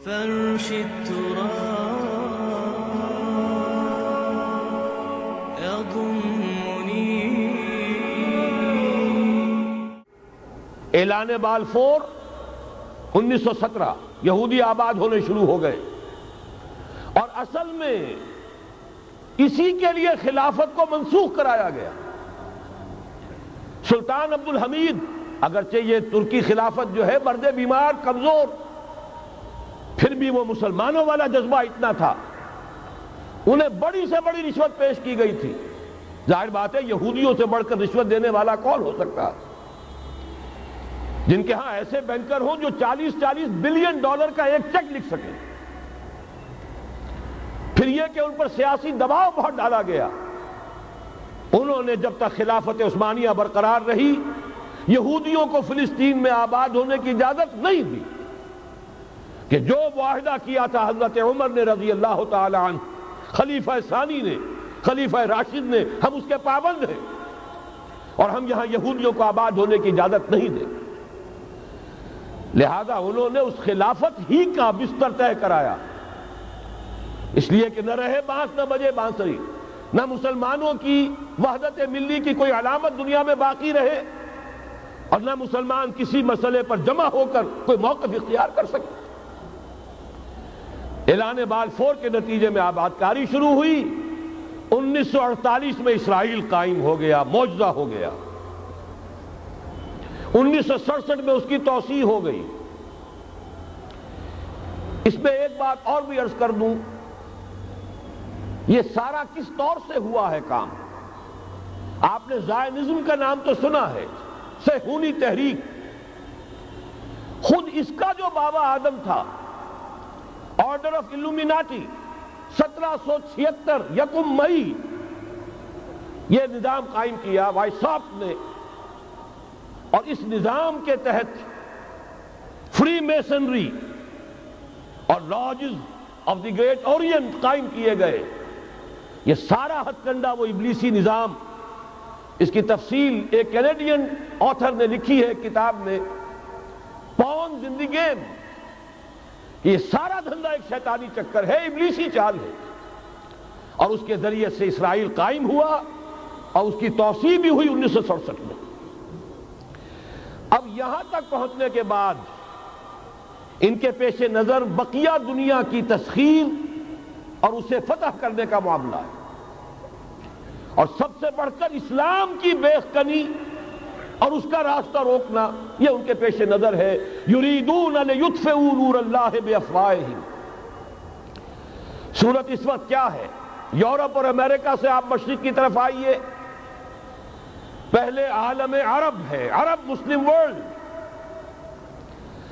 فرش التراب يضمني. اعلان بالفور 1917 یہودی آباد ہونے شروع ہو گئے، اور اصل میں اسی کے لیے خلافت کو منسوخ کرایا گیا۔ سلطان عبد الحمید، اگرچہ یہ ترکی خلافت جو ہے مرد بیمار کمزور، پھر بھی وہ مسلمانوں والا جذبہ اتنا تھا، انہیں بڑی سے بڑی رشوت پیش کی گئی تھی۔ ظاہر بات ہے یہودیوں سے بڑھ کر رشوت دینے والا کون ہو سکتا ہے، جن کے ہاں ایسے بینکر ہوں جو 40 بلین ڈالر کا ایک چیک لکھ سکیں۔ پھر یہ کہ ان پر سیاسی دباؤ بہت ڈالا گیا۔ انہوں نے جب تک خلافت عثمانیہ برقرار رہی، یہودیوں کو فلسطین میں آباد ہونے کی اجازت نہیں دی، کہ جو معاہدہ کیا تھا حضرت عمر نے رضی اللہ تعالی عنہ، خلیفہ ثانی نے، خلیفہ راشد نے، ہم اس کے پابند ہیں، اور ہم یہاں یہودیوں کو آباد ہونے کی اجازت نہیں دیں۔ لہذا انہوں نے اس خلافت ہی کا بستر طے کرایا، اس لیے کہ نہ رہے بانس نہ بجے بانسری، نہ مسلمانوں کی وحدت ملی کی کوئی علامت دنیا میں باقی رہے، اور نہ مسلمان کسی مسئلے پر جمع ہو کر کوئی موقف اختیار کر سکے۔ اعلان بالفور کے نتیجے میں آباد کاری شروع ہوئی۔ 1948 میں اسرائیل قائم ہو گیا، معجزہ ہو گیا۔ 1967 میں اس کی توسیع ہو گئی۔ اس میں ایک بات اور بھی عرض کر دوں، یہ سارا کس طور سے ہوا ہے کام؟ آپ نے زائنزم کا نام تو سنا ہے، صہیونی تحریک۔ خود اس کا جو بابا آدم تھا، آرڈر آف الومیناٹی، 1776 یکم مئی یہ نظام قائم کیا وائساپ نے، اور اس نظام کے تحت فری میسنری اور lodges of the great Orient قائم کیے گئے۔ یہ سارا ہتھ کنڈا وہ ابلیسی نظام، اس کی تفصیل ایک کینیڈین آتھر نے لکھی ہے کتاب میں، پاونز ان دی گیم۔ یہ سارا دھندا ایک شیطانی چکر ہے، ابلیسی چال ہے، اور اس کے ذریعے سے اسرائیل قائم ہوا، اور اس کی توسیع بھی ہوئی 1967 میں۔ اب یہاں تک پہنچنے کے بعد ان کے پیش نظر بقیہ دنیا کی تسخیر اور اسے فتح کرنے کا معاملہ ہے، اور سب سے بڑھ کر اسلام کی بیخکنی اور اس کا راستہ روکنا، یہ ان کے پیش نظر ہے۔ یریدون لیطفئوا نور اللہ بافواہہم۔ صورت اس وقت کیا ہے؟ یورپ اور امریکہ سے آپ مشرق کی طرف آئیے، پہلے عالم عرب ہے، عرب مسلم ورلڈ۔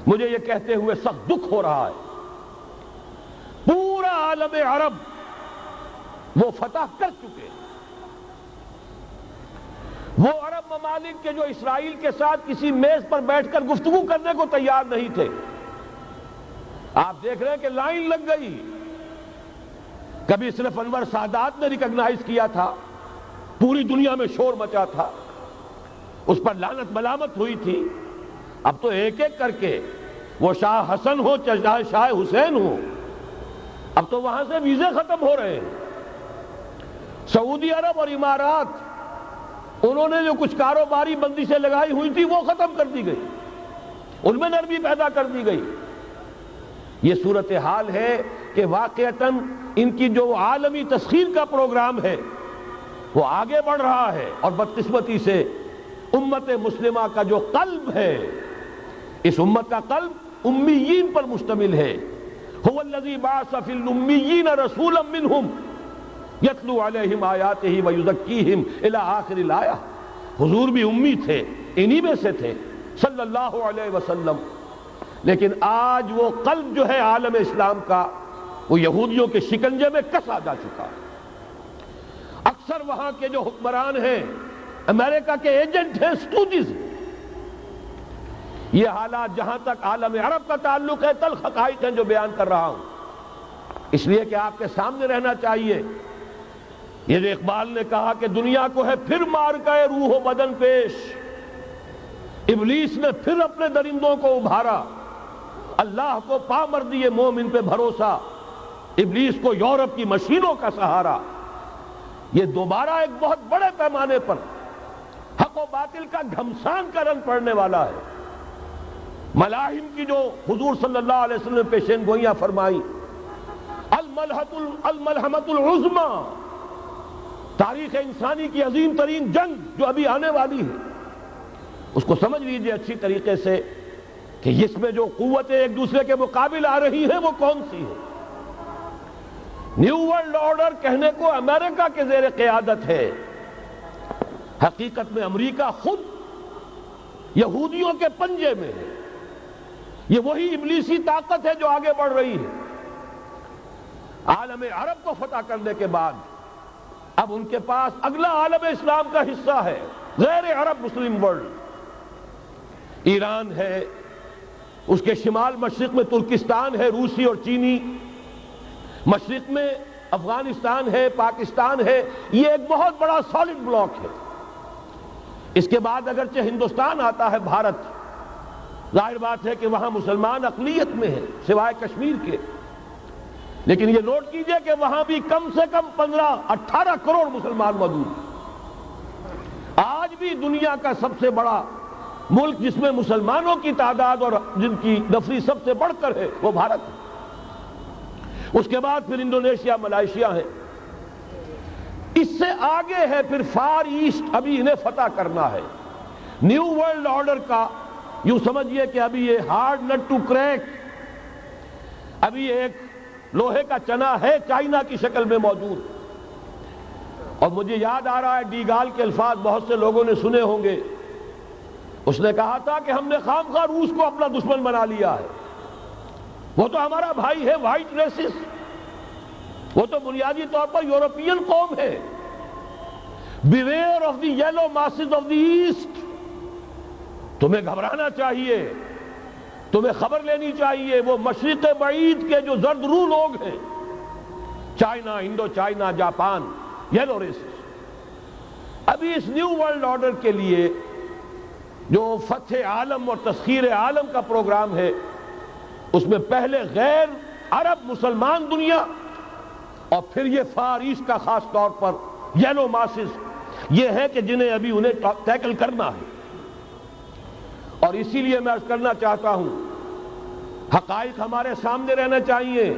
مجھے یہ کہتے ہوئے سخت دکھ ہو رہا ہے، پورا عالم عرب وہ فتح کر چکے ہیں۔ وہ عرب ممالک کے جو اسرائیل کے ساتھ کسی میز پر بیٹھ کر گفتگو کرنے کو تیار نہیں تھے، آپ دیکھ رہے ہیں کہ لائن لگ گئی۔ کبھی صرف انور سادات نے ریکگنائز کیا تھا، پوری دنیا میں شور مچا تھا، اس پر لعنت ملامت ہوئی تھی۔ اب تو ایک ایک کر کے، وہ شاہ حسن ہو چاہے شاہ حسین ہو، اب تو وہاں سے ویزے ختم ہو رہے ہیں۔ سعودی عرب اور امارات، انہوں نے جو کچھ کاروباری بندشیں لگائی ہوئی تھی وہ ختم کر دی گئی، ان میں نرمی پیدا کر دی گئی۔ یہ صورتحال ہے کہ واقعتاً ان کی جو عالمی تسخیر کا پروگرام ہے وہ آگے بڑھ رہا ہے، اور بدقسمتی سے امت مسلمہ کا جو قلب ہے، اس امت کا قلب امیین پر مشتمل ہے۔ هو الذی بعث فی الامیین رسولا منہم یتلو علیہم آیاتہ ویزکیہم الی آخر الآیہ۔ حضور بھی امی تھے، انہی میں سے تھے صلی اللہ علیہ وسلم۔ لیکن آج وہ قلب جو ہے عالم اسلام کا، وہ یہودیوں کے شکنجے میں کسا جا چکا ہے۔ اکثر وہاں کے جو حکمران ہیں امریکہ کے ایجنٹ ہیں، سٹوجز۔ یہ حالات جہاں تک عالم عرب کا تعلق ہے، تلخ حقائق ہیں جو بیان کر رہا ہوں، اس لیے کہ آپ کے سامنے رہنا چاہیے۔ یہ جو اقبال نے کہا کہ دنیا کو ہے پھر مار کا روح و بدن پیش، ابلیس نے پھر اپنے درندوں کو ابھارا، اللہ کو پامردی مومن پہ بھروسہ، ابلیس کو یورپ کی مشینوں کا سہارا، یہ دوبارہ ایک بہت بڑے پیمانے پر حق و باطل کا گھمسان کا رنگ پڑنے والا ہے۔ ملاحم کی جو حضور صلی اللہ علیہ وسلم نے پیشین گوئیاں فرمائی، الملحمۃ العظمیٰ، تاریخ انسانی کی عظیم ترین جنگ جو ابھی آنے والی ہے، اس کو سمجھ لیجئے اچھی طریقے سے کہ اس میں جو قوتیں ایک دوسرے کے مقابل آ رہی ہیں وہ کون سی ہیں۔ نیو ورلڈ آرڈر کہنے کو امریکہ کے زیر قیادت ہے، حقیقت میں امریکہ خود یہودیوں کے پنجے میں ہے۔ یہ وہی ابلیسی طاقت ہے جو آگے بڑھ رہی ہے۔ عالم عرب کو فتح کرنے کے بعد اب ان کے پاس اگلا عالم اسلام کا حصہ ہے، غیر عرب مسلم ورلڈ۔ ایران ہے، اس کے شمال مشرق میں ترکستان ہے، روسی اور چینی، مشرق میں افغانستان ہے، پاکستان ہے، یہ ایک بہت بڑا سالڈ بلاک ہے۔ اس کے بعد اگرچہ ہندوستان آتا ہے، بھارت، ظاہر بات ہے کہ وہاں مسلمان اقلیت میں ہیں سوائے کشمیر کے، لیکن یہ نوٹ کیجئے کہ وہاں بھی کم سے کم 15-18 کروڑ مسلمان موجود ہیں۔ آج بھی دنیا کا سب سے بڑا ملک جس میں مسلمانوں کی تعداد اور جن کی نفری سب سے بڑھ کر ہے وہ بھارت ہے۔ اس کے بعد پھر انڈونیشیا، ملائیشیا ہے، اس سے آگے ہے پھر فار ایسٹ، ابھی انہیں فتح کرنا ہے۔ نیو ورلڈ آرڈر کا یوں سمجھئے کہ ابھی یہ ہارڈ نٹ ٹو کریک، ابھی ایک لوہے کا چنا ہے چائنا کی شکل میں موجود۔ اور مجھے یاد آ رہا ہے ڈی گال کے الفاظ بہت سے لوگوں نے سنے ہوں گے، اس نے کہا تھا کہ ہم نے خامخواہ روس کو اپنا دشمن بنا لیا ہے، وہ تو ہمارا بھائی ہے، وائٹ ریسس، وہ تو بنیادی طور پر یورپین قوم ہے۔ Beware of the yellow masses of the east, تمہیں گھبرانا چاہیے، تمہیں خبر لینی چاہیے، وہ مشرق بعید کے جو زرد رو لوگ ہیں، China, Indo China, Japan, yellow races. ابھی اس نیو ورلڈ آرڈر کے لیے جو فتح عالم اور تسخیر عالم کا پروگرام ہے، اس میں پہلے غیر عرب مسلمان دنیا اور پھر یہ فار ایسٹ کا خاص طور پر یلو ماسز، یہ ہے کہ جنہیں ابھی انہیں ٹیکل کرنا ہے۔ اور اسی لیے میں عرض کرنا چاہتا ہوں، حقائق ہمارے سامنے رہنا چاہیے۔